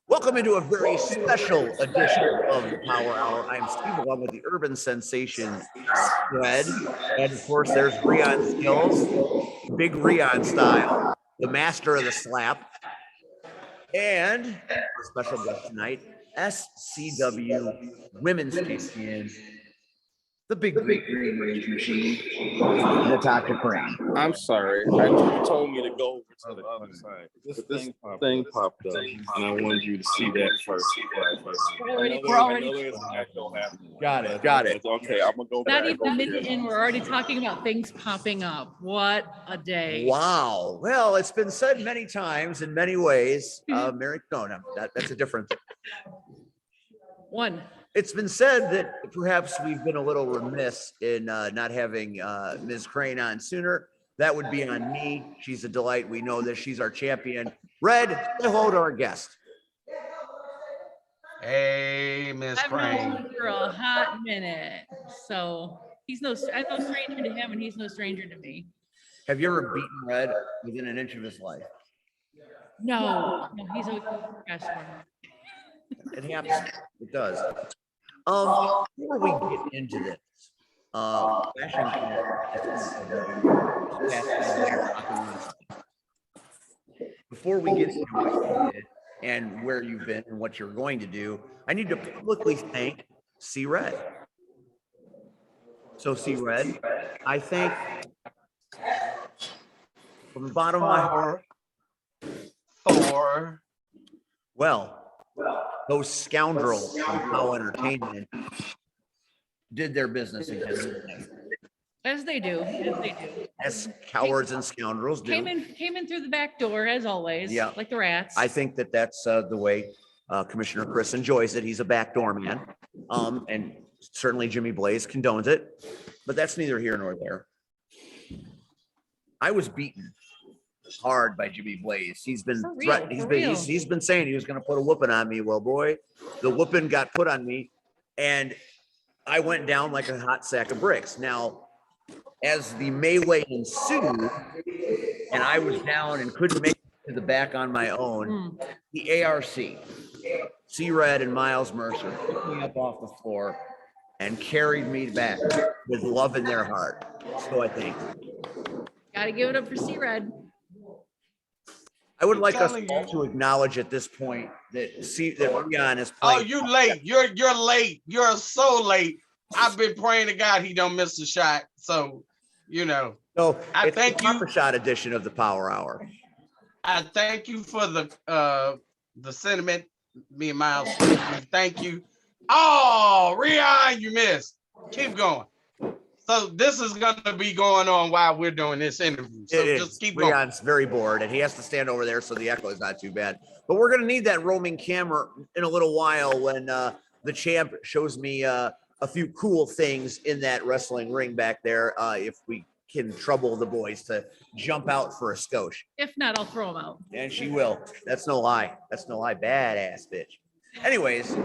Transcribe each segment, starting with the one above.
Welcome into a very special edition of the Power Hour. I'm Steve, along with the urban sensation Red, and of course, there's Rion Skills, Big Rion style, the master of the slap, and our special guest tonight, SCW Women's Champion, the Big Green Rage Machine, Natasha. I'm sorry. You told me to go over to the other side. This thing popped up, and I wanted you to see that first. Got it. Okay, I'm gonna go Not back. even a minute in, we're already talking about things popping up. What a day. Wow. Well, it's been said many times in many ways. Mary, no, that's a different thing. One. It's been said that perhaps we've been a little remiss in not having Ms. Crane on sooner. That would be on me. She's a delight. We know that she's our champion. Red, say hello to our guest. Hey, Miss I've known Crane. him for a hot minute. So I'm no stranger to him, and he's no stranger to me. Have you ever beaten Red within an inch of his life? No, he's always the best one. It happens. It does. Before we get into this, before we get into what you did and where you've been and what you're going to do, I need to publicly thank C Red. So C Red, I thank from the bottom of my heart. Well, those scoundrels from Pow Entertainment did their business again. As they do. As cowards and scoundrels do. Came in through the back door, as always. Yeah. Like the rats. I think that's the way Commissioner Chris enjoys it. He's a backdoor man. And certainly Jimmy Blaze condones it. But that's neither here nor there. I was beaten hard by Jimmy Blaze. He's been he's been saying he was going to put a whooping on me. Well, boy, the whooping got put on me, and I went down like a hot sack of bricks. Now, as the melee ensued, and I was down and couldn't make it to the back on my own, the ARC, C-Red and Miles Mercer picked me up off the floor and carried me back with love in their heart. So I thank you. Gotta give it up for C-Red. I would like us all to acknowledge at this point that Rion is playing. Oh, you late. You're late. You're so late. I've been praying to God he don't miss a shot. So, So I it's thank the you. shot edition of the Power Hour. I thank you for the sentiment. Me and Miles, thank you. Oh, Rion, you missed. Keep going. So this is going to be going on while we're doing this interview. So just keep going. Rion's very bored, and he has to stand over there, so the echo is not too bad. But we're going to need that roaming camera in a little while when the champ shows me a few cool things in that wrestling ring back there. If we can trouble the boys to jump out for a skosh. If not, I'll throw him out. And she will. That's no lie. Badass bitch. Anyways,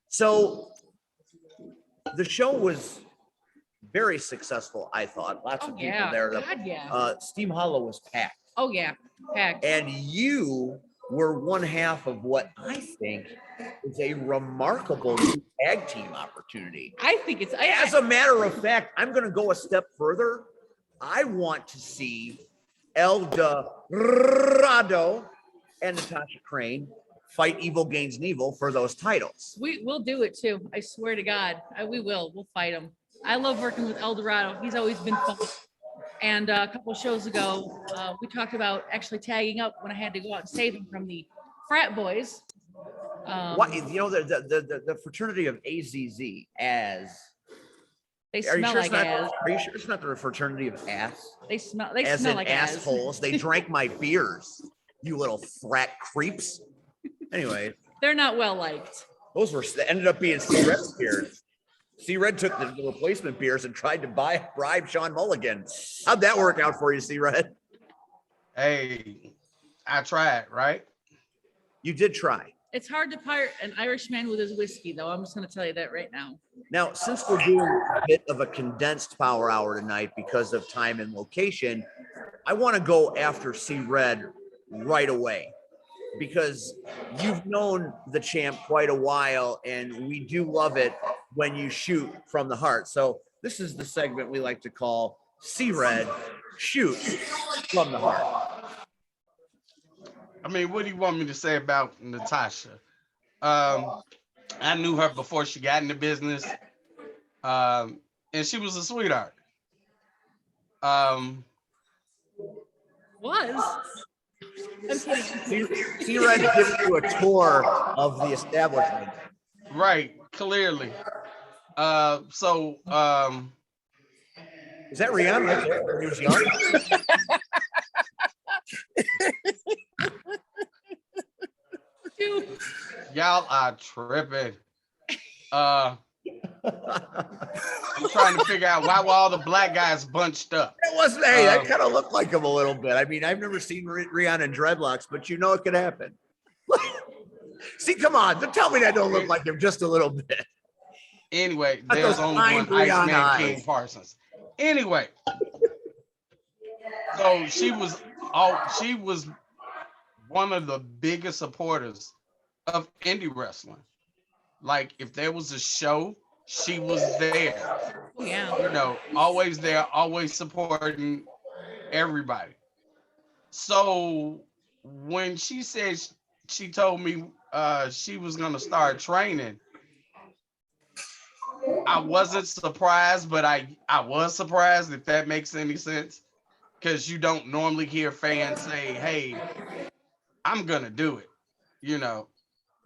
so the show was very successful, I thought. Lots of people there. God, yeah. Steam Hollow was packed. Oh, yeah. Packed. And you were one half of what I think is a remarkable new tag team opportunity. I think it's... As a matter of fact, I'm going to go a step further. I want to see El Dorado and Natasha Crane fight Evil Gains Neville for those titles. We'll do it, too. I swear to God. We will. We'll fight him. I love working with El Dorado. He's always been fun. And a couple of shows ago, we talked about actually tagging up when I had to go out and save him from the frat boys. What the fraternity of AZZ as they smell like ass. Are you sure it's not the fraternity of ass? They smell like like assholes. They drank my beers, you little frat creeps. Anyway, they're not well liked. Those ended up being C-Red's beers. C-Red took the replacement beers and tried to bribe Sean Mulligan. How'd that work out for you, C-Red? Hey, I tried, right? You did try. It's hard to pirate an Irishman with his whiskey, though. I'm just going to tell you that right now. Now, since we're doing a bit of a condensed Power Hour tonight because of time and location, I want to go after C-Red right away, because you've known the champ quite a while, and we do love it when you shoot from the heart. So this is the segment we like to call See Red Shoot from the Heart. I mean, what do you want me to say about Natasha? I knew her before she got in the business, and she was a sweetheart. Was. I'm kidding. C-Red's giving you a tour of the establishment. Right, clearly. So Is that Rihanna right there when he was young? Dude, y'all are tripping. I'm trying to figure out why were all the black guys bunched up. That wasn't, hey, that kind of looked like him a little bit. I mean, I've never seen Rihanna in dreadlocks, but you know it could happen. See, come on, don't tell me that don't look like him just a little bit. Anyway, Got there's those only fine one Rihanna Iceman eyes. King Parsons. Anyway, so she was one of the biggest supporters of indie wrestling. Like if there was a show, she was there. oh yeah. You know, always there, always supporting everybody. So when she said she told me she was gonna start training, I wasn't surprised, but I was surprised, if that makes any sense, because you don't normally hear fans say, "Hey, I'm gonna do it," you know.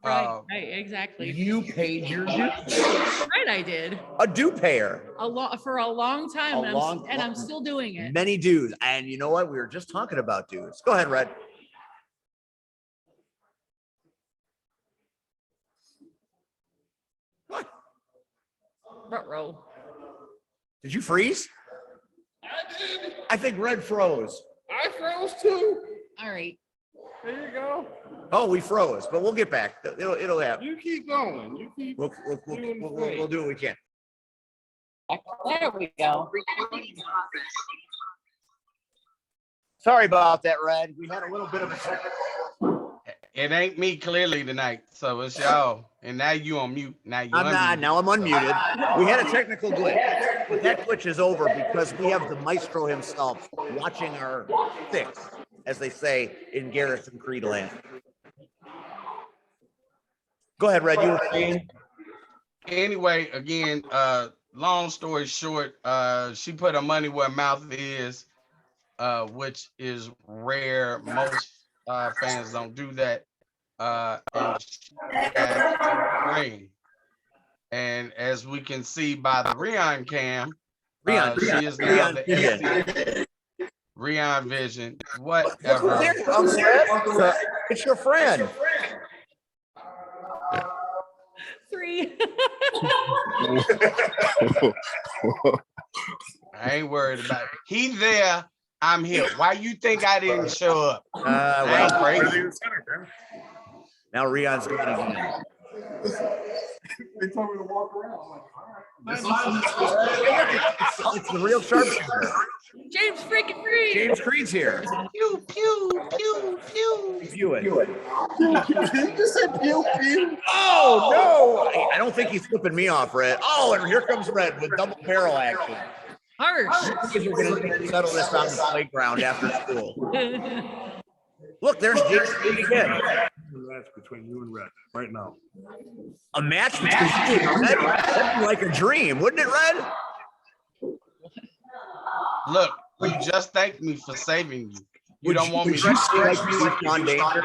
Right, right, exactly. You paid your dues. Right, I did. A due payer. For a long time, A and I'm still doing it. Many dues. And you know what? We were just talking about dues. Go ahead, Red. What? Ruh-roh. Did you freeze? I did. I think Red froze. I froze too. All right. There you go. Oh, we froze, but we'll get back. It'll happen. You keep going. You keep. We'll do what we can. There we go. Sorry about that, Red. We had a little bit of a technical. It ain't me clearly tonight, so it's y'all. And now you on mute. Now you I'm not. unmuted. Now I'm unmuted. We had a technical glitch, but that glitch is over because we have the maestro himself watching our six, as they say in Garrison Creed land. Go ahead, Red. You were saying? Anyway, again, long story short, she put her money where her mouth is, which is rare. Most fans don't do that. And she got a ring. And as we can see by the Rion cam, she is now the SC. Rion Vision, whatever. It's your friend. 3. I ain't worried about it. He there, I'm here. Why you think I didn't show up? I ain't crazy. Now Rion's going again. They told me to walk around. I'm like, all right. It's the real sharpshooter. James freaking Creed. James Creed's here. Pew, pew, pew, pew. View it. You just said pew pew. Oh, no. I don't think he's flipping me off, Red. Oh, and here comes Red with double barrel action. Harsh. We're going to settle this on the playground after school. Look, there's James Creed again. That's between you and Red right now. A match between you and Red? That'd be like a dream, wouldn't it, Red? Look, you just thanked me for saving you. You don't want me to to like me like John Danger?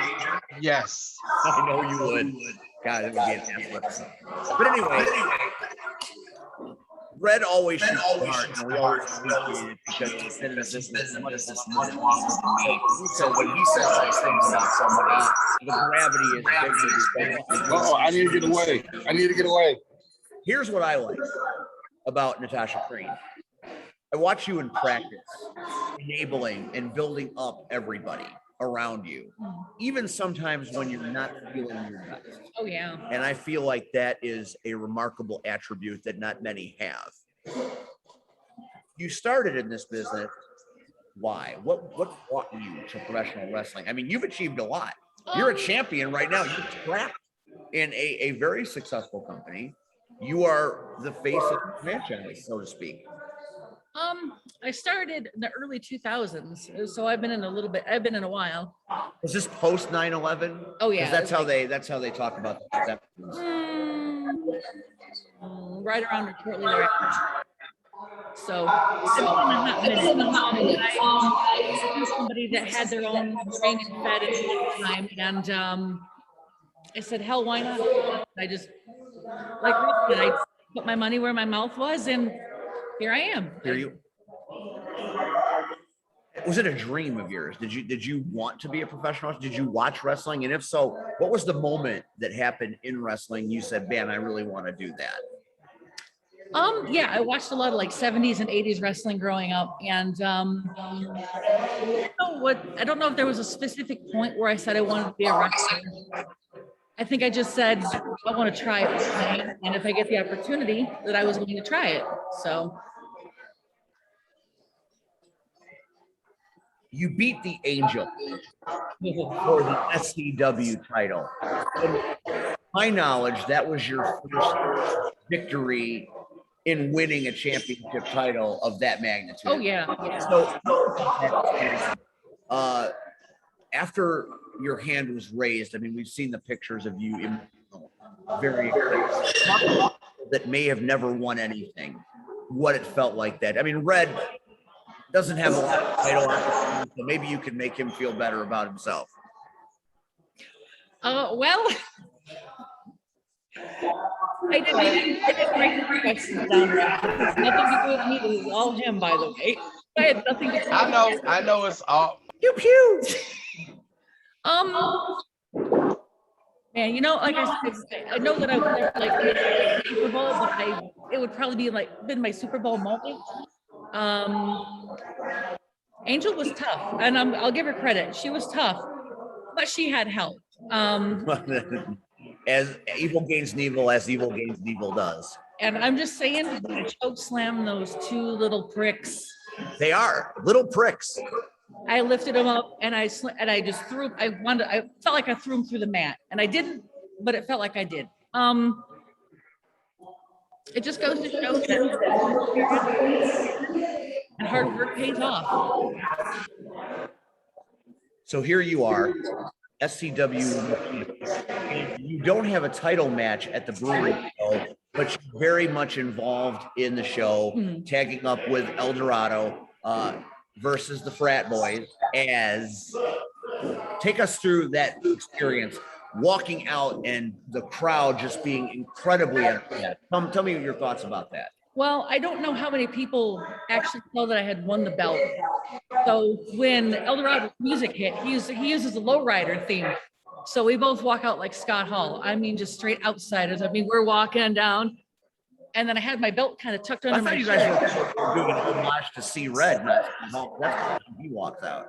Yes. I know you would. God, it would be an effort. But anyway, Red always shoots hard, and we always appreciate it because he's been in the business much longer than me. So when he says these things about somebody, the gravity is bigger. Oh, I need to get away. I need to get away. Here's what I like about Natasha Creed. I watch you in practice, enabling and building up everybody around you, even sometimes when you're not feeling your best. Oh yeah. And I feel like that is a remarkable attribute that not many have. You started in this business why? What brought you to professional wrestling? I mean, you've achieved a lot. You're a champion right now. You're trapped in a very successful company. You are the face of the franchise, so to speak. I started in the early 2000s, so I've been in a while. Was this post 9/11? Oh yeah. That's how they talk about that. Right around shortly there. So it's been a hot minute. I knew somebody that had their own training fed at the time, and I said, hell, why not? I just, like Rick said, I put my money where my mouth was, and here I am. Here you. Was it a dream of yours? Did you want to be a professional? Did you watch wrestling? And if so, what was the moment that happened in wrestling? You said, man, I really want to do that. Yeah, I watched a lot of like 70s and 80s wrestling growing up, and I don't know if there was a specific point where I said I wanted to be a wrestler. I think I just said I want to try it, and if I get the opportunity, that I was going to try it. So you beat the Angel for the SCW title. To my knowledge, that was your first victory in winning a championship title of that magnitude. oh yeah. So after your hand was raised, I mean, we've seen the pictures of you very that may have never won anything. What it felt like that. I mean, Red doesn't have a lot of title opportunities, so maybe you can make him feel better about himself. Well, I didn't write the questions down. Nothing to do with me. It was all him, by the way. I had nothing to do. I know it's all. Pew pew. Man, you know, like I said, I know that I would like Super Bowl, but it would probably be been my Super Bowl moment. Angel was tough, and I'll give her credit. She was tough, but she had help. As evil gains evil, as evil gains evil does. And I'm just saying, I choke slam those two little pricks. They are little pricks. I lifted them up, and I just threw. I felt like I threw them through the mat, and I didn't, but it felt like I did. It just goes to show that and hard work pays off. So here you are, SCW. You don't have a title match at the brewery show, but you're very much involved in the show, tagging up with El Dorado versus the Frat Boys. Take us through that experience, walking out and the crowd just being incredibly upset. Tell me your thoughts about that. Well, I don't know how many people actually saw that I had won the belt. So when El Dorado's music hit, he uses a lowrider theme. So we both walk out like Scott Hall. I mean, just straight outsiders. I mean, we're walking down, and then I had my belt kind of tucked under my shirt. I thought you guys were doing an homage to C Red. That's how he walks out.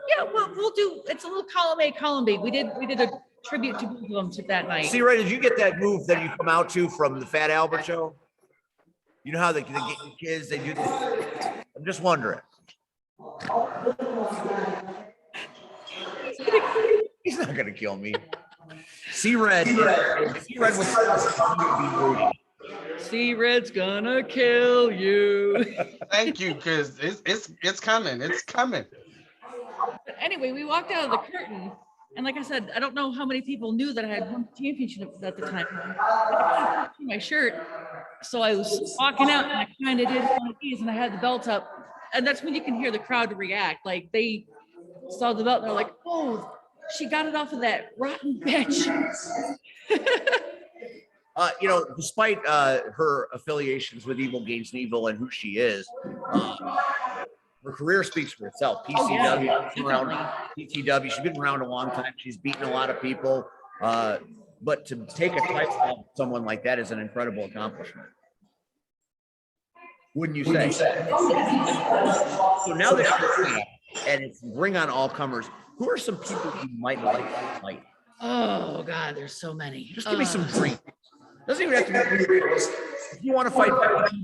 Yeah, we'll do. It's a little column A, column B. We did a tribute to both of them that night. C Red, did you get that move that you come out to from the Fat Albert show? You know how they get kids, they do this. I'm just wondering. He's not gonna kill me. C-Red was C-Red's gonna kill you. Thank you, because it's coming. It's coming. But anyway, we walked out of the curtain, and like I said, I don't know how many people knew that I had won the championship at the time. I had my shirt, so I was walking out, and I kind of did one of these, and I had the belt up, and that's when you can hear the crowd react. Like they saw the belt, and they're like, "Oh, she got it off of that rotten bitch." Despite her affiliations with Evil Gains Evil and who she is, her career speaks for itself. PCW, PTW, she's been around a long time. She's beaten a lot of people. But to take a title off someone like that is an incredible accomplishment. Wouldn't you say? So now that and it's bring on all comers, who are some people you might like to fight? Oh God, there's so many. Just give me some dreams. Doesn't even have to be. If you want to fight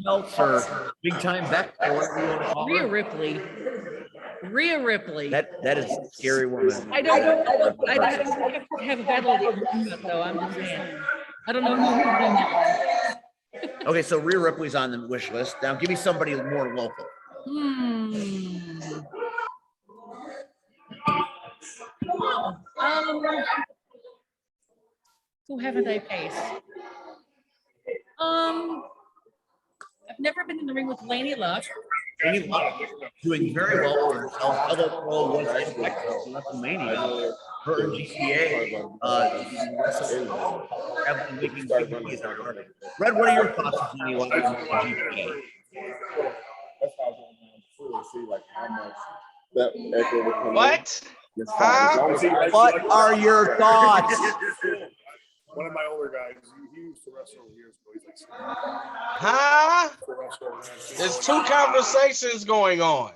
belts or big time Beck or whatever you want to call Rhea her. Ripley. Rhea Ripley. That is a scary woman. I don't have a battle though. I'm just saying. I don't know who's doing that Okay, so Rhea Ripley's on the wish list. Now give me somebody more local. one. Who haven't I faced? I've never been in the ring with Laney Luck. Laney Luck doing very well for herself. Although was in Texas in WrestleMania, her and GCA have been making big movies on her. Red, what are your thoughts on Laney Luck and GCA? What? What are your thoughts? One of my older guys, he used to wrestle years ago. He's like, Huh? There's two conversations going on.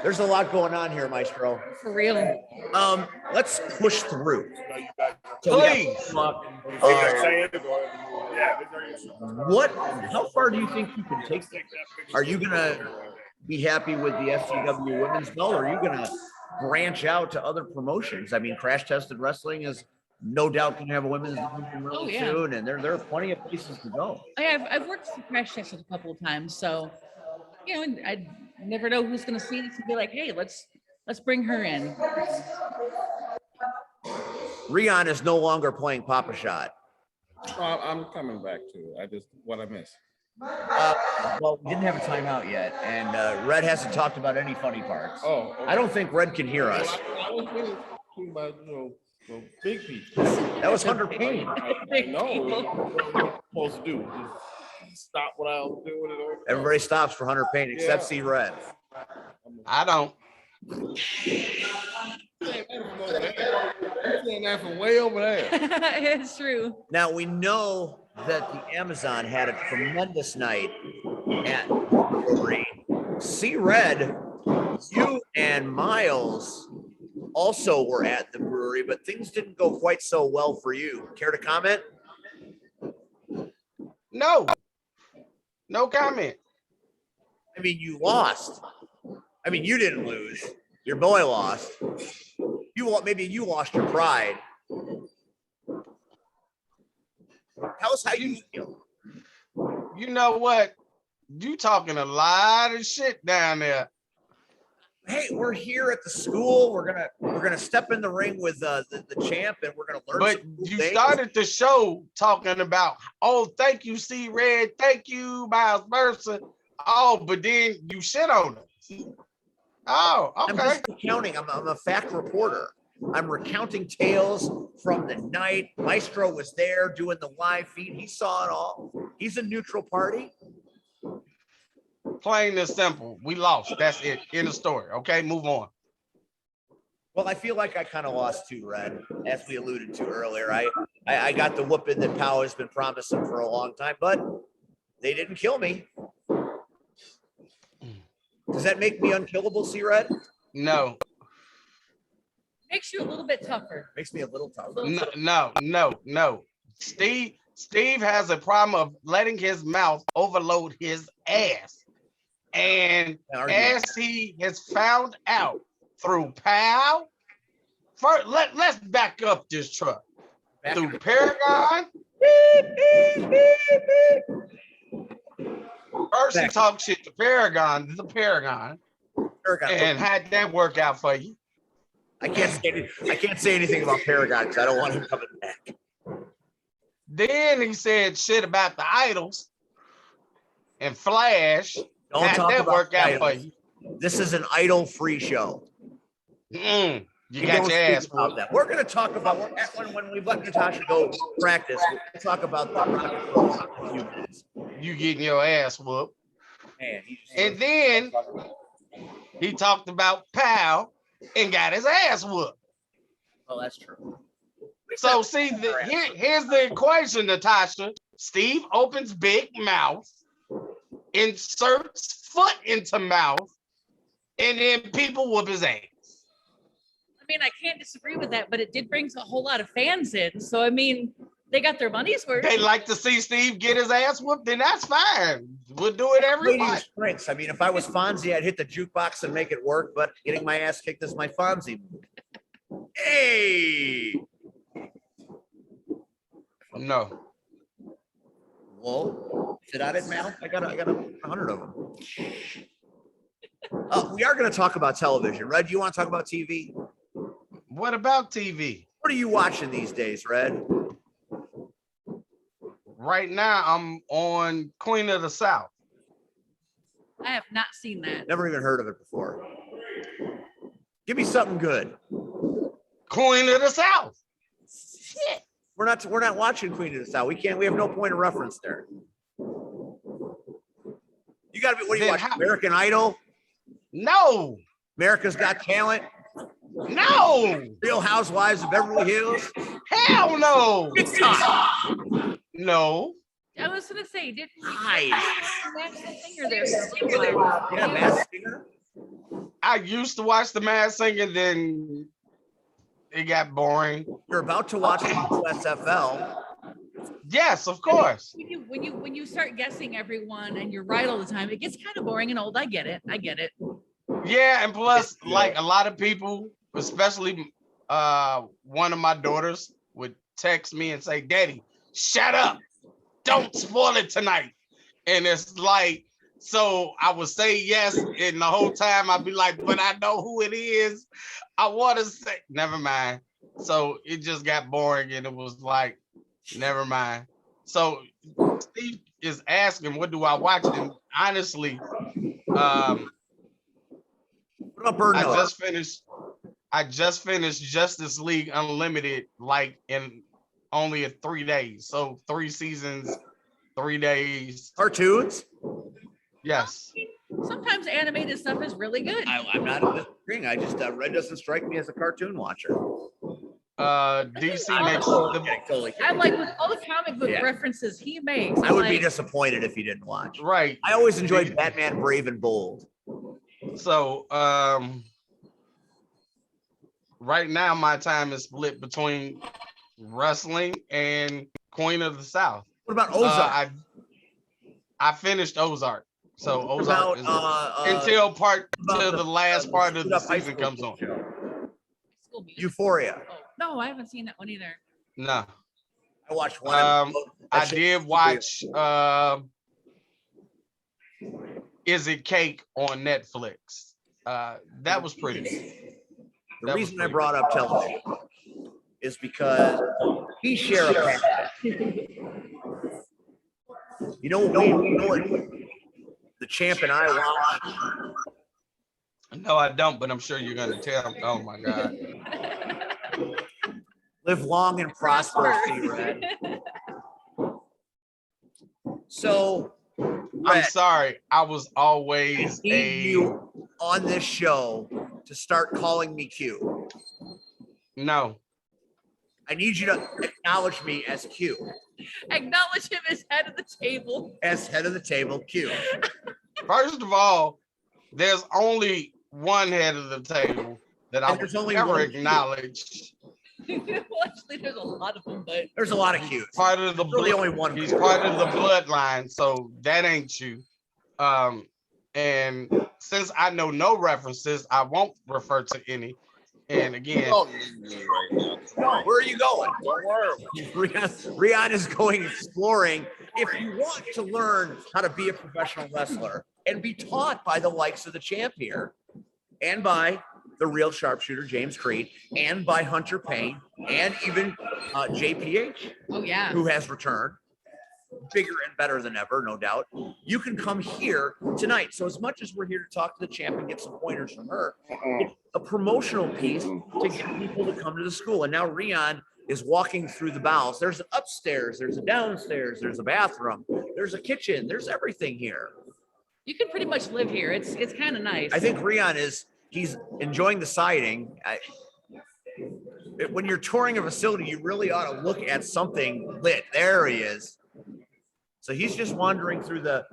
There's a lot going on here, Maestro. For real. Let's push through. Please. How far do you think you can take this? Are you gonna be happy with the FCW women's belt, or are you gonna branch out to other promotions? I mean, Crash Tested Wrestling is no doubt going to have a women's division really soon, and there are plenty of places to go. I've worked for Crash Tested a couple of times, so you know, I never know who's going to see this and be like, hey, let's bring her in. Rion is no longer playing Papa Shot. I'm coming back to it. What I missed. Well, we didn't have a timeout yet, and Red hasn't talked about any funny parts. Oh, okay. I don't think Red can hear us. I was talking about, big people. That was Hunter Payne. I know what I'm supposed to do. Just stop what I was doing. Everybody stops for Hunter Payne except C Red. I don't. Saying that from way over there. It's true. Now we know that the Amazon had a tremendous night at the brewery. C Red, you and Miles also were at the brewery, but things didn't go quite so well for you. Care to comment? No. No comment. I mean, you lost. I mean, you didn't lose. Your boy lost. Maybe you lost your pride. Tell us how you feel. You know what? You talking a lot of shit down there. Hey, we're here at the school. We're gonna step in the ring with the champ, and we're gonna learn. But some cool you things. started the show talking about, oh, thank you, C Red, thank you, vice versa. Oh, but then you shit on us. Oh, I'm okay. just recounting. I'm a fact reporter. I'm recounting tales from the night. Maestro was there doing the live feed. He saw it all. He's a neutral party. Plain and simple. We lost. That's it. End of story. Okay, move on. Well, I feel like I kind of lost too, Red, as we alluded to earlier. I got the whooping that Powell has been promising for a long time, but they didn't kill me. Does that make me unkillable, C-Red? No. Makes you a little bit tougher. Makes me a little tougher. No. Steve has a problem of letting his mouth overload his ass. And as he has found out through Pal, first, let's back up this truck. Through Paragon. First he talked shit to Paragon, and had that work out for you. I can't say anything about Paragon because I don't want him coming back. Then he said shit about the idols and Flash. Don't had talk that about work out idols. for you. This is an idol-free show. You We got don't your ass speak about that. We're going to talk about when we let Natasha go practice. We'll talk about the Rocket Pro in a few minutes. You getting your ass whooped. Man, And then he talked about Pal and got his ass whooped. oh, that's true. So see, here's the equation, Natasha. Steve opens big mouth, inserts foot into mouth, and then people whoop his ass. I mean, I can't disagree with that, but it did bring a whole lot of fans in. So, I mean, They got their money's worth. they like to see Steve get his ass whooped, then that's fine. We'll do it every Lady month. Prince. I mean, if I was Fonzie, I'd hit the jukebox and make it work, but getting my ass kicked is my Fonzie move. Hey. No. Whoa. Sit on it, Mal. I got 100 of them. We are going to talk about television. Red, you want to talk about TV? What about TV? What are you watching these days, Red? Right now, I'm on Queen of the South. I have not seen that. Never even heard of it before. Give me something good. Queen of the South. Shit. We're not watching Queen of the South. We have no point of reference there. You gotta be, what do you Then watch? American Idol? No. America's Got Talent? No. Real Housewives of Beverly Hills? Hell no. TikTok. No. I was gonna say, did Nice. Max Singer there for a while? Yeah, Masked Singer. I used to watch The Masked Singer, then it got boring. You're about to watch USFL. Yes, of course. When you start guessing everyone and you're right all the time, it gets kind of boring and old. I get it. Yeah, and plus, like a lot of people, especially one of my daughters, would text me and say, "Daddy, shut up. Don't spoil it tonight." And it's like, so I would say yes, and the whole time I'd be like, "But I know who it is. I want to say," never mind. So it just got boring, and it was like, never mind. So Steve is asking, what do I watch? And honestly, What about Bird I Note? just finished Justice League Unlimited, like in only 3 days. So 3 seasons, 3 days. Cartoons? Yes. Sometimes animated stuff is really good. I'm not disagreeing. I just Red doesn't strike me as a cartoon watcher. DC makes the Totally. I'm like, with all the comic book Yeah. references he makes, I would be like, disappointed if you didn't watch. right. I always enjoyed Batman Brave and Bold. So right now my time is split between wrestling and Queen of the South. What about Ozark? I finished Ozark. So What Ozark about is until the last part of screwed the up high season school comes on. show? School Music. Euphoria. Oh, no, I haven't seen that one either. No. I watched one. I did watch Is It Cake on Netflix. That was pretty. The reason I brought up television is because we share a passion. You know what the champ and I watch? No, I don't, but I'm sure you're gonna tell me. Oh my God. Live long and prosper, C-Red. So, I'm Red, sorry. I was I always need you on this show to start calling me Q. no. I need you to acknowledge me as Q, Acknowledge him as head of the table. as head of the table, Q. First of all, there's only one head of the table that I And there's would only never one Q. acknowledge. Well, actually, there's a lot of them, but There's a lot of Qs. Part of the Really blood, only one he's Q. part of the bloodline, so that ain't you. And since I know no references, I won't refer to any. And again, Where are you going? Rian is going exploring. If you want to learn how to be a professional wrestler and be taught by the likes of the champ here, and by the real sharpshooter James Creed, and by Hunter Payne, and even JPH, oh yeah. who has returned, bigger and better than ever, no doubt. You can come here tonight. So as much as we're here to talk to the champ and get some pointers from her, it's a promotional piece to get people to come to the school. And now Rian is walking through the bowels. There's an upstairs, there's a downstairs, there's a bathroom, there's a kitchen, there's everything here. You can pretty much live here. It's kind of nice. I think Rian he's enjoying the siding. When you're touring a facility, you really ought to look at something lit. There he is. So he's just wandering through the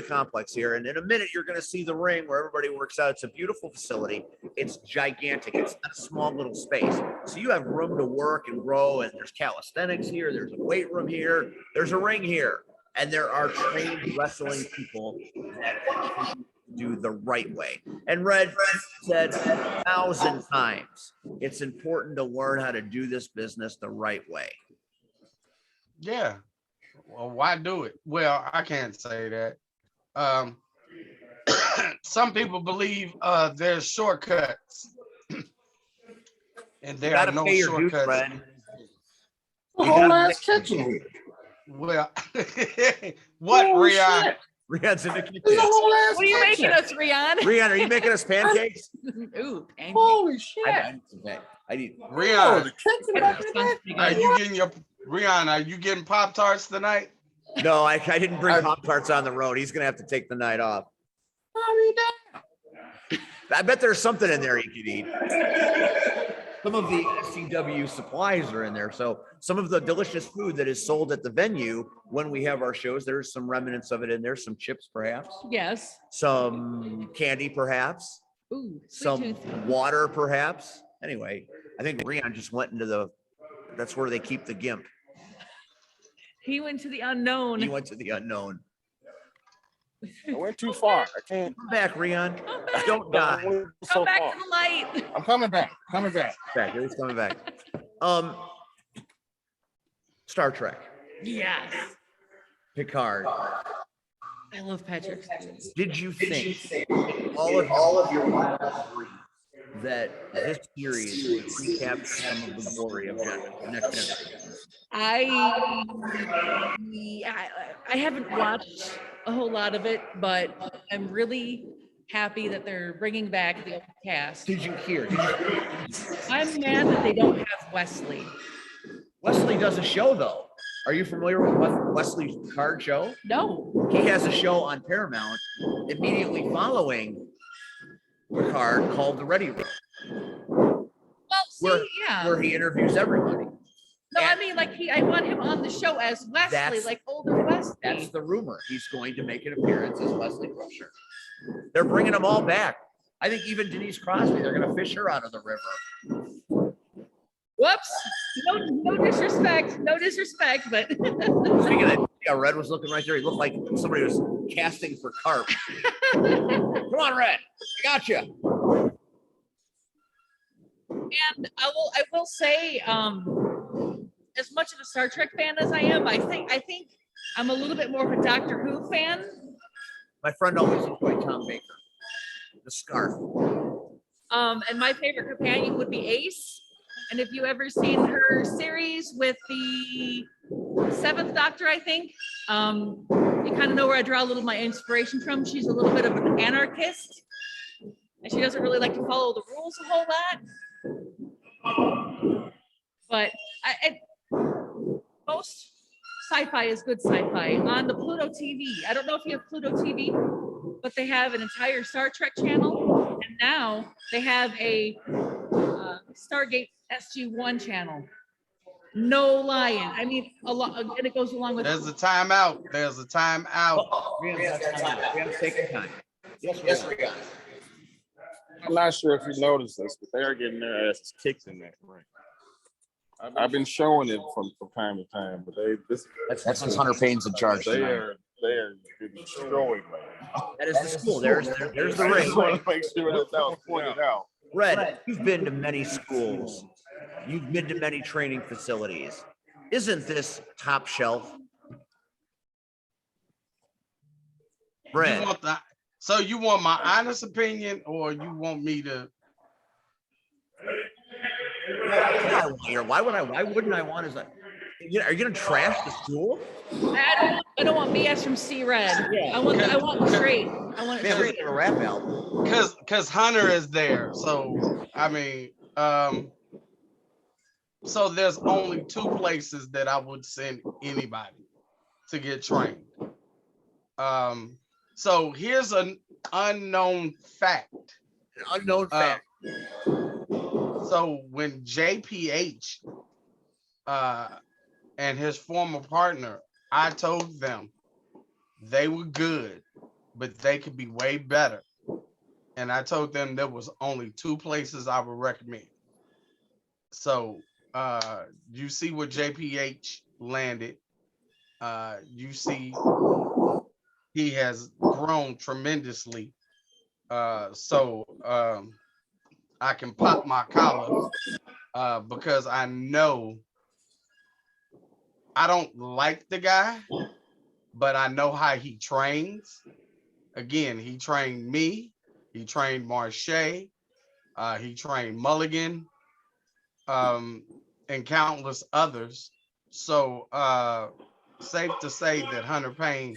complex here. And in a minute, you're going to see the ring where everybody works out. It's a beautiful facility. it's gigantic. It's not a small little space. So you have room to work and grow, and there's calisthenics here, there's a weight room here, there's a ring here, and there are trained wrestling people that do the right way. And Red said 1,000 times, it's important to learn how to do this business the right way. Yeah. Well, why do it? Well, I can't say that. Some people believe there's shortcuts, and You there are gotta no pay your dues, shortcuts. Red. The You whole gotta ass kitchen here. Well, what, Holy Rion? shit. Rihan's in the kitchen. There's a whole ass What are you kitchen. making us, Rian? Rihan, are you making us pancakes? Ooh, pancakes. Holy shit. I need some pancakes. I need. Oh, Rion, the kitchen Yeah, back that in sounds there. pretty are good. you getting your Rion? Are you getting Pop-Tarts tonight? No, I didn't bring Pop-Tarts on the road. He's gonna have to take the night off. I bet there's something in there he could eat. Some of the SCW supplies are in there. So some of the delicious food that is sold at the venue when we have our shows, there's some remnants of it in there, some chips perhaps, Yes. some candy perhaps, Ooh, sweet some tooth. water perhaps. Anyway, I think Rion just went into that's where they keep the gimp. He went to the unknown. He went to the unknown. I went too far. I can't. Come back, Rion. Come back. Don't die. Come So back far. to the light. I'm coming back. Coming back. Back. He's coming back. Star Trek, Yes. Picard. I love Patrick. Did you think all of your wildest dreams that this series would recapture some of the glory of Next Generation? I haven't watched a whole lot of it, but I'm really happy that they're bringing back the old cast. Did you hear? I'm mad that they don't have Wesley. Wesley does a show though. Are you familiar with Wesley's Picard show? No. He has a show on Paramount immediately following Picard called The Ready Room, Well, see, where he interviews everybody. No, I mean, like I want him on the show as Wesley, That's- like older Wesley. That's the rumor. He's going to make an appearance as Wesley Crusher. They're bringing them all back. I think even Denise Crosby, they're going to fish her out of the river. Whoops. No disrespect. No disrespect, but Speaking of that, yeah, Red was looking right there. He looked like somebody was casting for carp. Come on, Red. I got you. and I will say, as much of a Star Trek fan as I am, I think I'm a little bit more of a Doctor Who fan. My friend always enjoyed Tom Baker. The scarf. And my favorite companion would be Ace. And if you ever seen her series with the Seventh Doctor, I think, you kind of know where I draw a little of my inspiration from. She's a little bit of an anarchist, and she doesn't really like to follow the rules a whole lot. But most sci-fi is good sci-fi. On the Pluto TV, I don't know if you have Pluto TV, but they have an entire Star Trek channel, and now they have a Stargate SG-1 channel. No lying. I mean, a lot, and it goes along with. There's a timeout. There's a timeout. We have taken time. Yes, we got. I'm not sure if you noticed this, but they're getting their asses kicked in that ring. I've been showing it from time to time, but That's Hunter Payne's in charge. they tonight. are getting destroyed. That is the school. There's the I ring. just want to make sure that was pointed out. Red, you've been to many schools. You've been to many training facilities. Isn't this top shelf? Red, So you want my honest opinion, or you want me to? why wouldn't I want is like, are you gonna trash the school? I don't want BS from C Red. Yeah. I want straight. I want it Man, we're straight. gonna rap album. Because Hunter is there. So I mean, so there's only two places that I would send anybody to get trained. So here's an unknown fact. An unknown fact. So when JPH and his former partner, I told them they were good, but they could be way better. and I told them there was only 2 places I would recommend. So you see where JPH landed. You see he has grown tremendously. So I can pop my collar because I know I don't like the guy, but I know how he trains. Again, he trained me, he trained Marche, he trained Mulligan, and countless others. So safe to say that Hunter Payne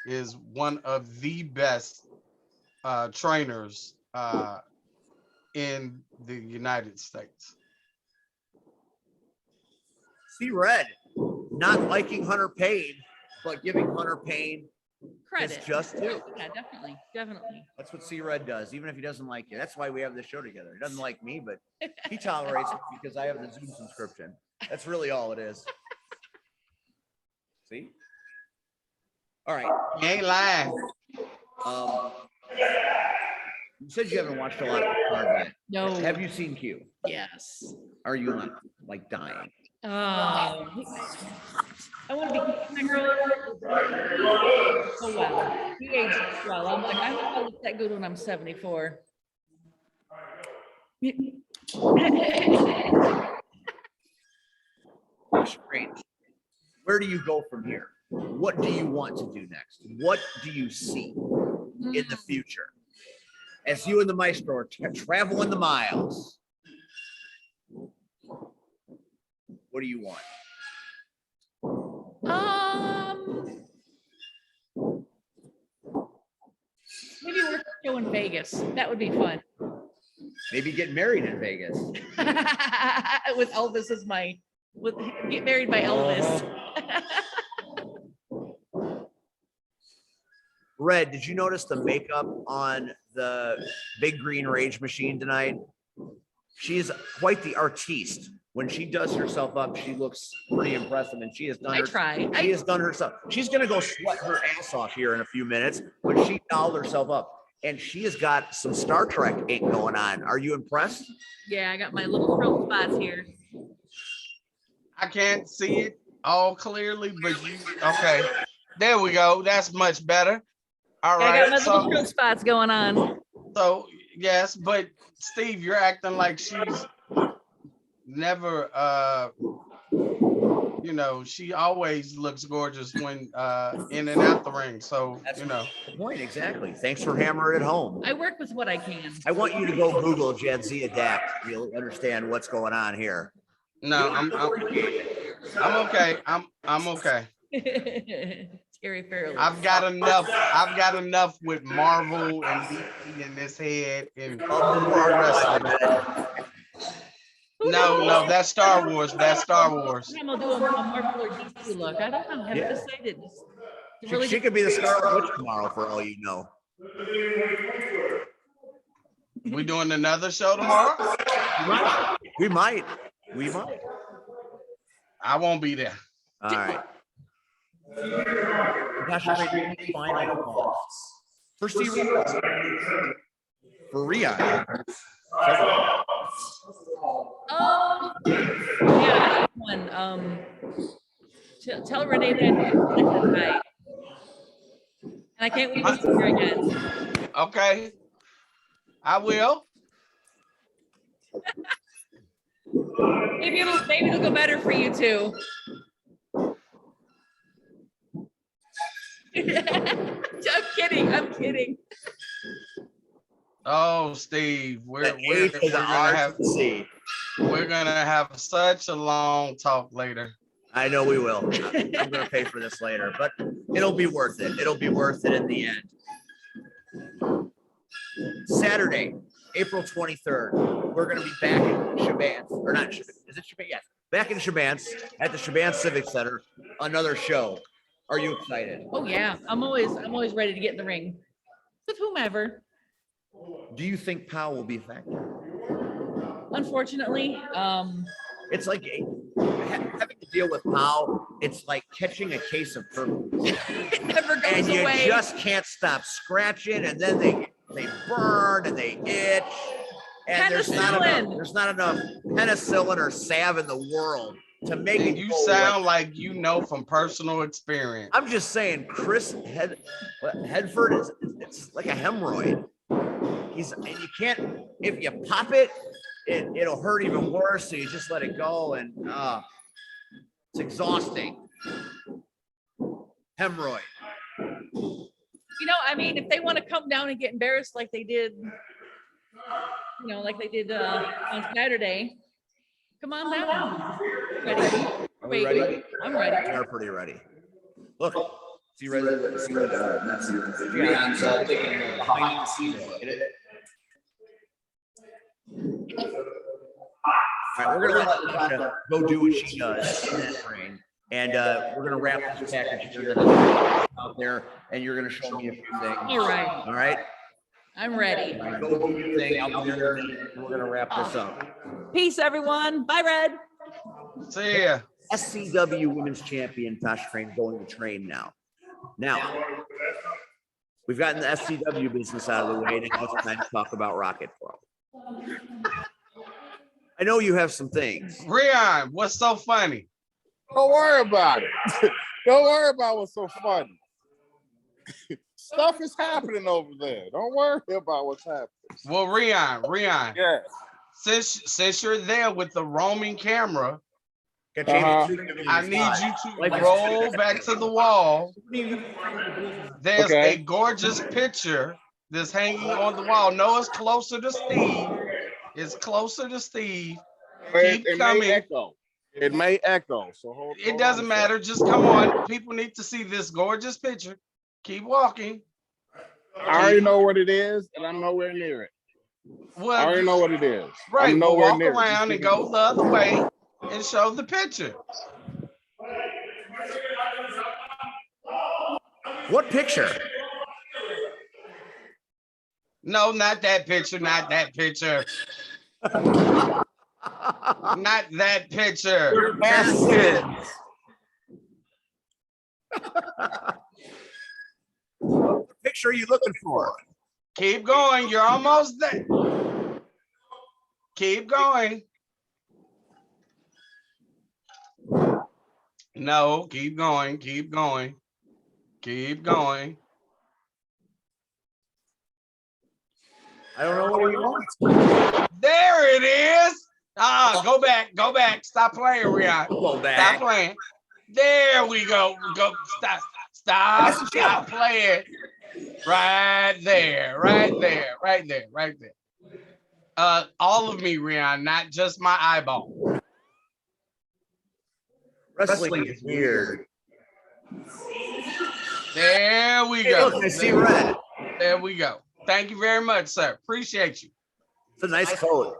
is one of the best trainers in the United States. See Red, not liking Hunter Payne, but giving Hunter Payne Credit. his just due. Yeah, definitely. That's what C Red does, even if he doesn't like you. That's why we have this show together. He doesn't like me, but he tolerates it because I have the Zoom subscription. That's really all it is. See? All right. He ain't lying. You said you haven't watched a lot of the card yet. No. Have you seen Q? Yes. Are you not like dying? I want to be my girl. Oh wow, he aged well. I'm like, I'm not gonna look that good when I'm 74. Strange. Where do you go from here? What do you want to do next? What do you see in the future as you and the maestro are traveling the miles? What do you want? Maybe work a show in Vegas. That would be fun. Maybe get married in Vegas. With Elvis as get married by Elvis. Red, did you notice the makeup on the Big Green Rage machine tonight? She's quite the artiste. When she does herself up, she looks pretty impressive, and she has done. She has done herself. She's gonna go sweat her ass off here in a few minutes, but she dolled herself up, and she has got some Star Trek ink going on. Are you impressed? Yeah, I got my little throat spots here. I can't see it all clearly, but okay. There we go. That's much better. All right. I got my little throat spots going on. So yes, but Steve, you're acting like she's never she always looks gorgeous when in and out the ring. So that's the point. Exactly. Thanks for hammering it home. I work with what I can. I want you to go Google Jadzia Adapt. You'll understand what's going on here. No, I'm okay. I'm okay. Terry Farrell. I've got enough with Marvel and DC in this head and pro wrestling. No, that's Star Wars. That's Star Wars. I'm gonna do a Marvel or DC look. I don't know. I haven't decided. She could be the Scarlet Witch tomorrow, for all you know. We doing another show tomorrow? We might. I won't be there. All right. Natasha, final thoughts. For Steve, for Rion. Yeah, one. Tell Renee that and I can't wait to see her again. Okay, I will. Maybe it'll go better for you too. I'm kidding. Oh, Steve, we're gonna have such a long talk later. I know we will. I'm gonna pay for this later, but it'll be worth it. It'll be worth it in the end. Saturday, April 23rd, we're gonna be back in Shabans, or not Shabans, is it Shabans? Yes, back in Shabans at the Shabans Civic Center, another show. Are you excited? Oh yeah, I'm always ready to get in the ring with whomever. Do you think Powell will be effective? Unfortunately, it's like having to deal with Powell. It's like catching a case of purple. it never goes and you away. just can't stop scratching, and then they they burn and they itch. And there's not enough penicillin or salve in the world to make And it you go sound away. like you know from personal experience. I'm just saying, Headford is it's like a hemorrhoid. And you can't, if you pop it, it'll hurt even worse. So you just let it go, and it's exhausting. Hemorrhoid. You know, I mean, if they want to come down and get embarrassed like they did, you know, like they did on Saturday, come on down. Ready? Are we ready? I'm ready. We're pretty ready. Look, see ready? All right, we're gonna let Natasha go do what she does in that ring, and we're gonna wrap this package here out there, and you're gonna show me a few things. All right. All right. I'm ready. All right, go do your thing. I'll be there in a minute. We're gonna wrap this up. Peace, everyone. Bye, Red. See ya. SCW Women's Champion Tasha Crane going to train now. Now, we've gotten the SCW business out of the way, and now it's time to talk about Rocket Pro. I know you have some things. Rion, what's so funny? Don't worry about it. Don't worry about what's so funny. Stuff is happening over there. Don't worry about what's happening. Well, Rion, Yeah. since you're there with the roaming camera, Uh-huh. I need you to roll back to the wall. There's a gorgeous picture that's hanging on the wall. No, it's closer to Steve. It's closer to Steve. Keep coming. May echo. It may echo. So hold It doesn't matter. Just come on. People need to see this gorgeous picture. Keep walking. I already know what it is, and I'm nowhere near it. Well, I already know what it is. right. I'm We'll nowhere walk near it. around and go the other way and show the picture. What picture? No, not that picture. Not that picture. Not that picture. What picture are you looking for? Keep going. You're almost there. Keep going. No, keep going. Keep going. Keep going. I don't know what you want. There it is. Go back. Go back. Stop playing, Rion. Go back. Stop playing. There we go. Go. Stop. Stop. Stop playing. Right there. Right there. Right there. Right there. All of me, Rion, not just my eyeball. Wrestling is weird. There we Hey, go. look, I see red. There we go. Thank you very much, sir. Appreciate you. It's a nice coat.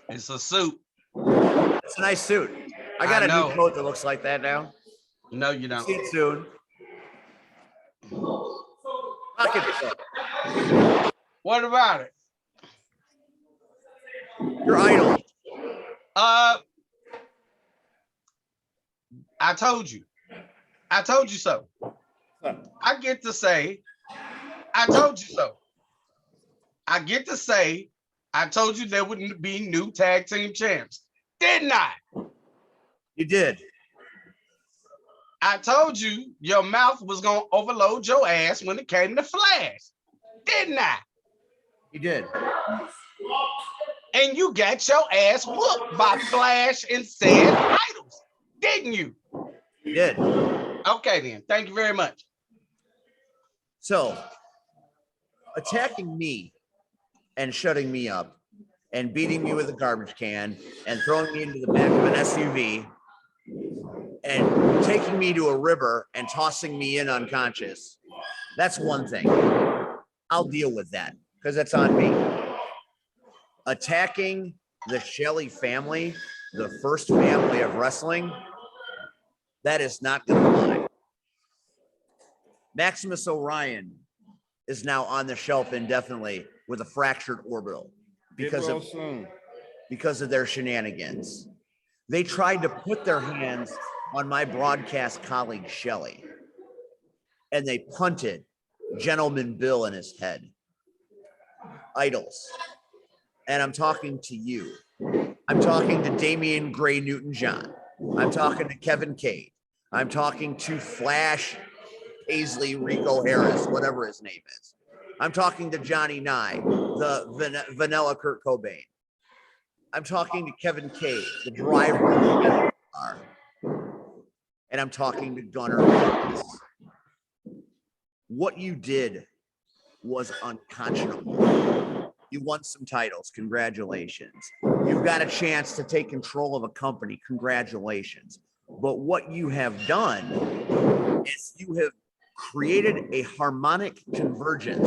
It's a suit. It's a nice suit. I got I a know. new coat that looks like that now. No, you don't. See it soon. Rocket Pro. What about it? Your idol. I told you. I told you so. I get to say, I told you so. I get to say, I told you there wouldn't be new tag team champs. Didn't I? You did. I told you your mouth was going to overload your ass when it came to Flash. Didn't I? You did. And you got your ass whooped by Flash and said idols. Didn't you? You did. Okay, then. Thank you very much. So, attacking me and shutting me up and beating me with a garbage can and throwing me into the back of an SUV and taking me to a river and tossing me in unconscious. That's one thing. I'll deal with that because that's on me. Attacking the Shelley family, the first family of wrestling, that is not going to fly. Maximus Orion is now on the shelf indefinitely with a fractured orbital because of their shenanigans. They tried to put their hands on my broadcast colleague Shelley, and they punted Gentleman Bill in his head. idols. And I'm talking to you. I'm talking to Damian Gray Newton-John. I'm talking to Kevin Cade. I'm talking to Flash Paisley Rico Harris, whatever his name is. I'm talking to Johnny Nye, the vanilla Kurt Cobain. I'm talking to Kevin Cade, the driver of the car. And I'm talking to Gunner. What you did was unconscionable. You won some titles. Congratulations. You've got a chance to take control of a company. Congratulations. But what you have done is you have created a harmonic convergence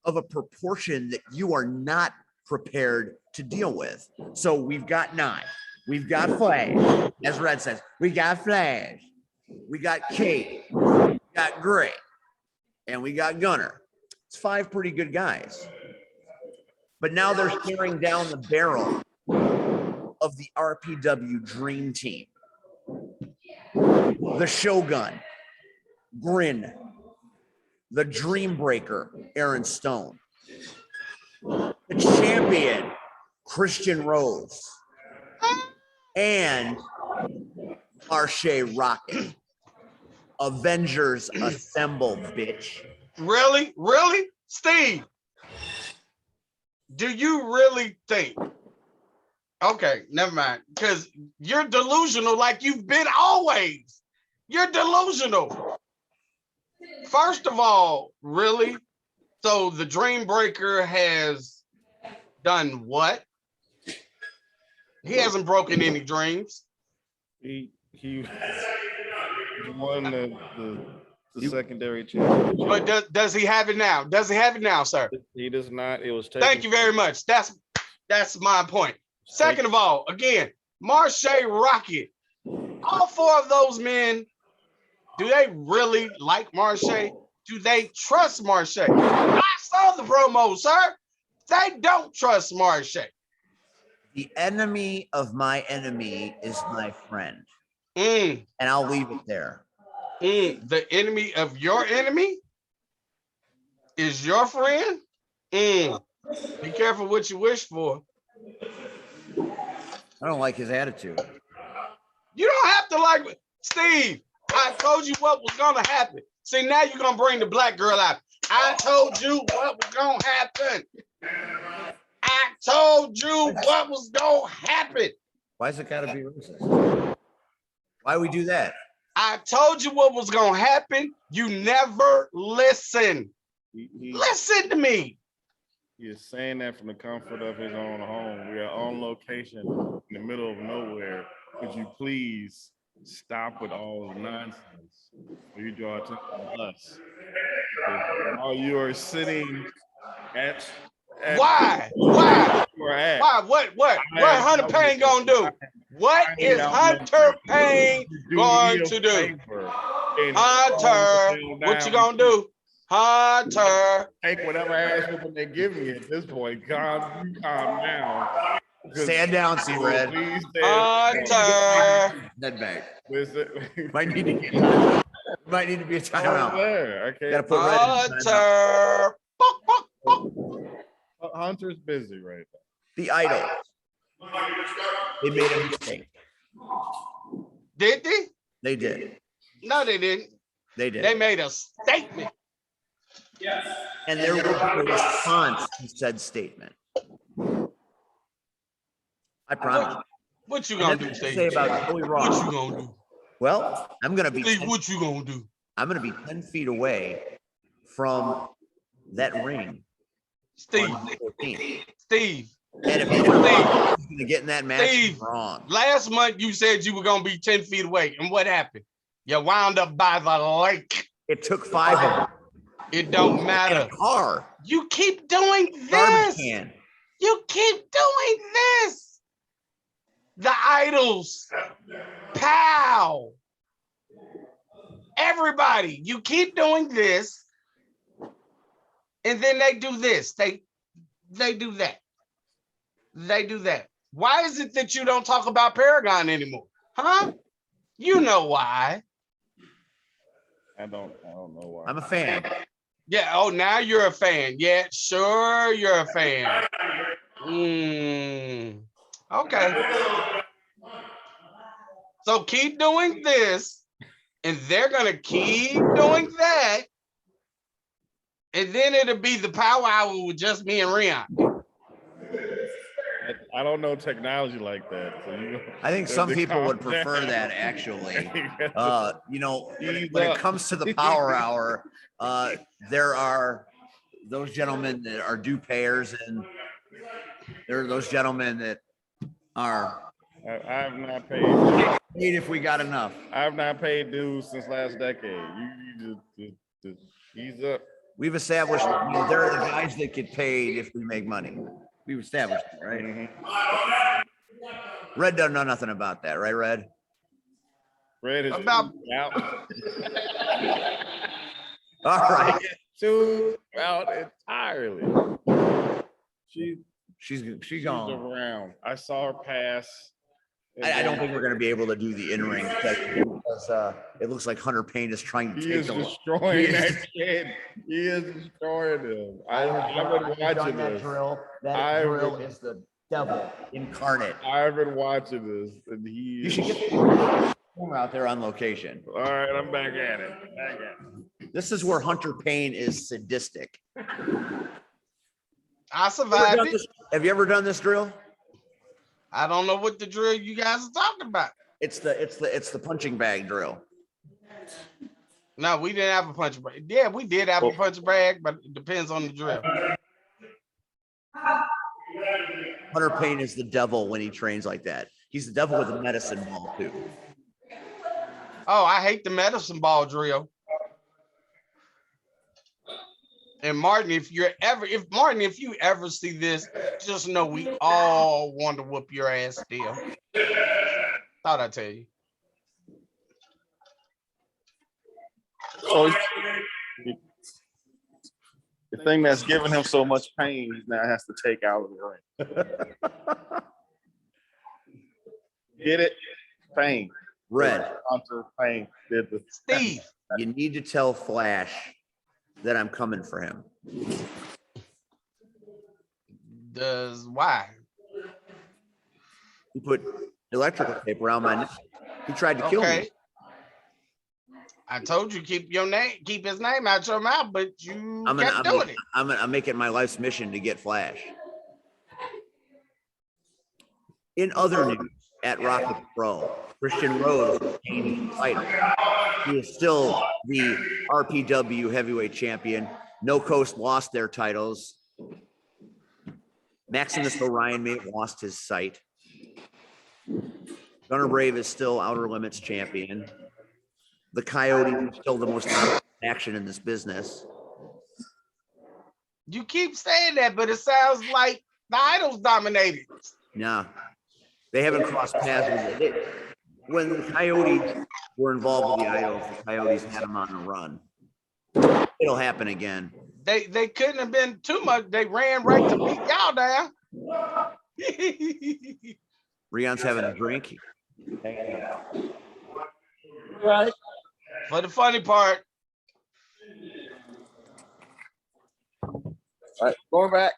of a proportion that you are not prepared to deal with. So we've got 9. We've got Flash, as Red says. We got Flash. We got Kate. We got Gray. And we got Gunner. It's 5 pretty good guys. But now they're staring down the barrel of the RPW Dream Team. The Shogun, Grin. The Dream Breaker, Aaron Stone. The Champion, Christian Rose. And Marche Rocket. Avengers Assemble, bitch. Really? Really? Steve, do you really think? Okay, never mind. Because you're delusional like you've been always. You're delusional. First of all, really? So the Dream Breaker has done what? He hasn't broken any dreams. He won the secondary championship. But does he have it now? Does he have it now, sir? He does not. It was taken. Thank you very much. That's my point. Second of all, again, Marche Rocket. All 4 of those men, do they really like Marche? Do they trust Marche? I saw the promo, sir. They don't trust Marche. The enemy of my enemy is my friend. And I'll leave it there. The enemy of your enemy is your friend? Be careful what you wish for. I don't like his attitude. You don't have to like Steve. I told you what was gonna happen. See, now you're gonna bring the black girl out. I told you what was gonna happen. I told you what was gonna happen. Why's it gotta be racist? Why we do that? I told you what was gonna happen. You never listen. Listen to me. He is saying that from the comfort of his own home. We are on location in the middle of nowhere. Could you please stop with all the nonsense? Or you draw attention to us. While you are sitting at Why? What Hunter Payne gonna do? What is Hunter Payne going to do? Hunter, what you gonna do? Hunter, take whatever ass whooping they give me at this point. Calm down. Stand down, see Red. Hunter. That back. Might Might need to be a timeout. Okay. Gotta put Red in Hunter. Hunter's busy right now. The Idol. They made a mistake. Did they? They did. No, they didn't. They did. They made a statement. And there will be a response to said statement. I promise. What you gonna do, Say Steve? about Joey Ross. What you gonna do? Well, I'm gonna be. Steve, what you gonna do? I'm gonna be 10 feet away from that ring. Steve. On the 14th. Steve. And if he's gonna get in that match, he's Steve, wrong. Last month you said you were gonna be 10 feet away, and what happened? You wound up by the lake. It took 5 of them. It don't In matter. a car. You keep doing Garbage this. can. You keep doing this. The idols. Pow. Everybody, you keep doing this. And then they do this. They do that. They do that. Why is it that you don't talk about Paragon anymore? Huh? You know why. I don't know why. I'm a fan. Yeah. Oh, now you're a fan. Yeah, sure, you're a fan. Okay. So keep doing this, and they're gonna keep doing that, and then it'll be the power hour with just me and Rion. I don't know technology like that. So I think have some to people would calm prefer down. that actually. You know, Ease when it up. comes to the power hour, there are those gentlemen that are due payers, and there are those gentlemen that are I have not paid. paid if we got enough. I have not paid dues since last decade. You just ease up. We've established, you know, there are the guys that get paid if we make money. We've established that, right? Mhm. Red doesn't know nothing about that, right, Red? Red is About- out. All right. Tuned out entirely. She's She's gone. around. I saw her pass. I don't think we're going to be able to do the in-ring section because it looks like Hunter Payne is trying to He take is the destroying that kid. He is destroying him. I've been watching this. drill. That I've drill been- is the devil incarnate. I've been watching this, and he. You should get the camera out there on location. All right, I'm back at it. This is where Hunter Payne is sadistic. I survived it. Have you ever done this drill? I don't know what the drill you guys are talking about. It's the punching bag drill. No, we didn't have a punch bag. Yeah, we did have a punch bag, but it depends on the drill. Hunter Payne is the devil when he trains like that. He's the devil with a medicine ball too. Oh, I hate the medicine ball drill. And Martin, if you ever see this, just know we all want to whoop your ass still. Thought I'd tell you. So the thing that's giving him so much pain, he now has to take out of the ring. Get it? Pain. Red, Hunter Pain did the Steve, you need to tell Flash that I'm coming for him. does why? He put electrical tape around my neck. He tried to kill Okay. me. I told you keep his name out your mouth, but you kept doing it. I'm making my life's mission to get Flash. In other news, at Rocket Pro, Christian Rose retained the title. He is still the RPW heavyweight champion. No Coast lost their titles. Maximus Orion may have lost his sight. Gunner Brave is still Outer Limits champion. The Coyote is still the most action in this business. You keep saying that, but it sounds like the Idols dominated. Nah, they haven't crossed paths with it. When the Coyotes were involved with the Idols, the Coyotes had them on a run. It'll happen again. They couldn't have been too much. They ran right to beat y'all down. Rion's having a drink. Right. For the funny part, All right, going back.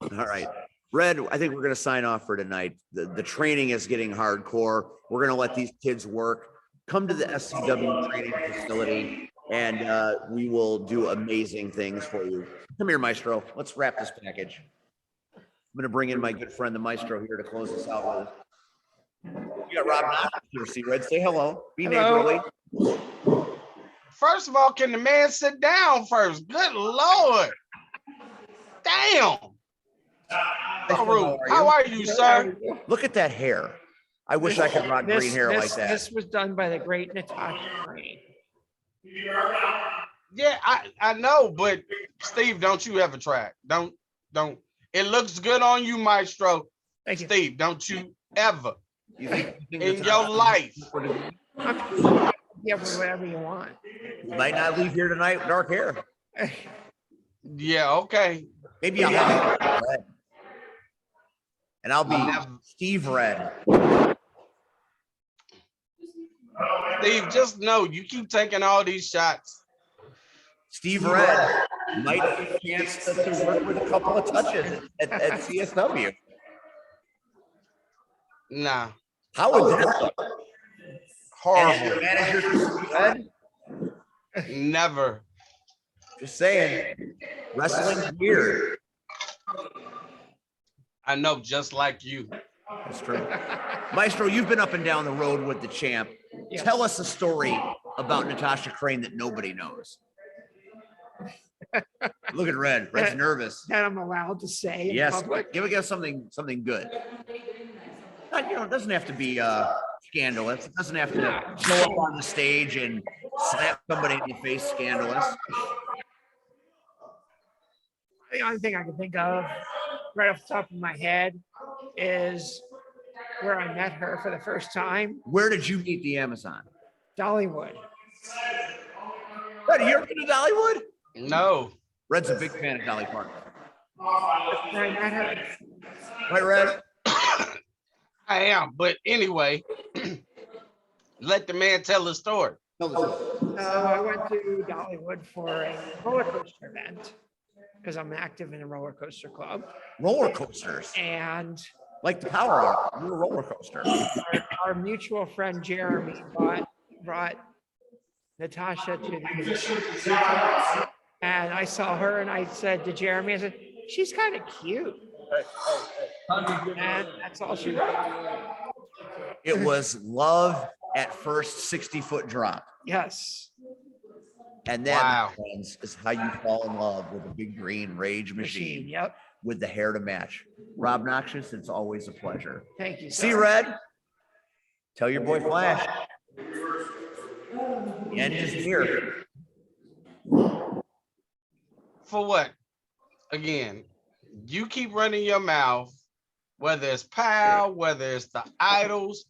All right. Red, I think we're going to sign off for tonight. The training is getting hardcore. We're going to let these kids work. Come to the SCW training facility, and we will do amazing things for you. Come here, Maestro. Let's wrap this package. I'm going to bring in my good friend, the Maestro, here to close this out with us. You got Rob Knox here. See, Red, say hello. Be neighborly. first of all, can the man sit down first? Good Lord. Damn. So rude. How are you, sir? Look at that hair. I wish I could rock green hair like that. This was done by the great Natasha Green. Yeah, I know, but Steve, don't you ever try it. Don't. It looks good on you, Maestro. Thank you. Steve, don't you ever You think in that's- your life. Yeah, whatever you want. You might not leave here tonight with dark hair. Yeah, okay. Maybe I'll have red. And I'll be Steve Red. Steve, just know you keep taking all these shots. Steve Red might have a chance to work with a couple of touches at CSW. Nah, How would that look? And as your horrible. manager, Steve Red, Never. just saying, wrestling's weird. I know, just like you. That's true. Maestro, you've been up and down the road with the champ. Yes. Tell us a story about Natasha Crane that nobody knows. Look at Red. Red's nervous. That I'm allowed to say in Yes, public. give us something good. Not, it doesn't have to be scandalous. It doesn't have to show up on the stage and slap somebody in the face scandalous. The only thing I can think of right off the top of my head is where I met her for the first time, Where did you meet the Amazon? Dollywood. Red, you ever been to Dollywood? No. Red's a big fan of Dolly Parton. When I met her, Right, Red? I am. But anyway, let the man tell the story. so I went to Dollywood for a roller coaster event because I'm active in a roller coaster club. Roller coasters. And Like the Power Hour. You're a roller coaster. our mutual friend Jeremy brought Natasha to the and I saw her and I said to Jeremy, I said, she's kind of cute. And that's all she wrote. It was love at first 60-foot drop. Yes. And that, Wow. my friends, is how you fall in love with a big green rage machine Yep. with the hair to match. Rob Noxious, it's always a pleasure. Thank you. See, sir. Red? Tell your boy Flash. The end is here. For what? Again, you keep running your mouth, whether it's PAL, whether it's the Idols,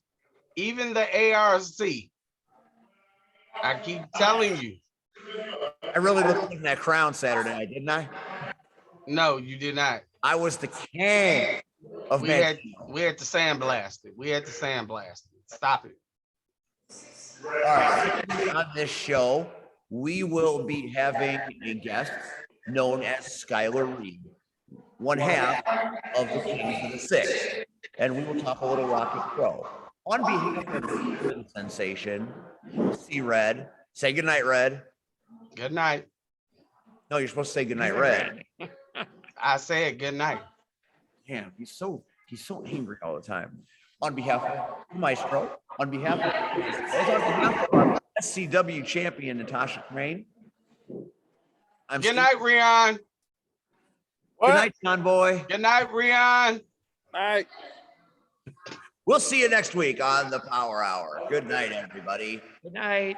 even the ARC. I keep telling you. I really looked in that crown Saturday night, didn't I? No, you did not. I was the king of We men. had to sandblast it. We had to sandblast it. Stop it. All right. On this show, we will be having a guest known as Skylar Reed, one half of the Kings of the Six. And we will talk a little Rocket Pro. On behalf of the human sensation, see Red. Say goodnight, Red. Good night. No, you're supposed to say goodnight, Red. I said good night. Damn, he's so angry all the time. On behalf of Maestro, on behalf of our SCW champion Natasha Crane. I'm Good Steve. night, Rion. Good night, John Boy. Good night, Rion. Night. We'll see you next week on the Power Hour. Good night, everybody. Good night.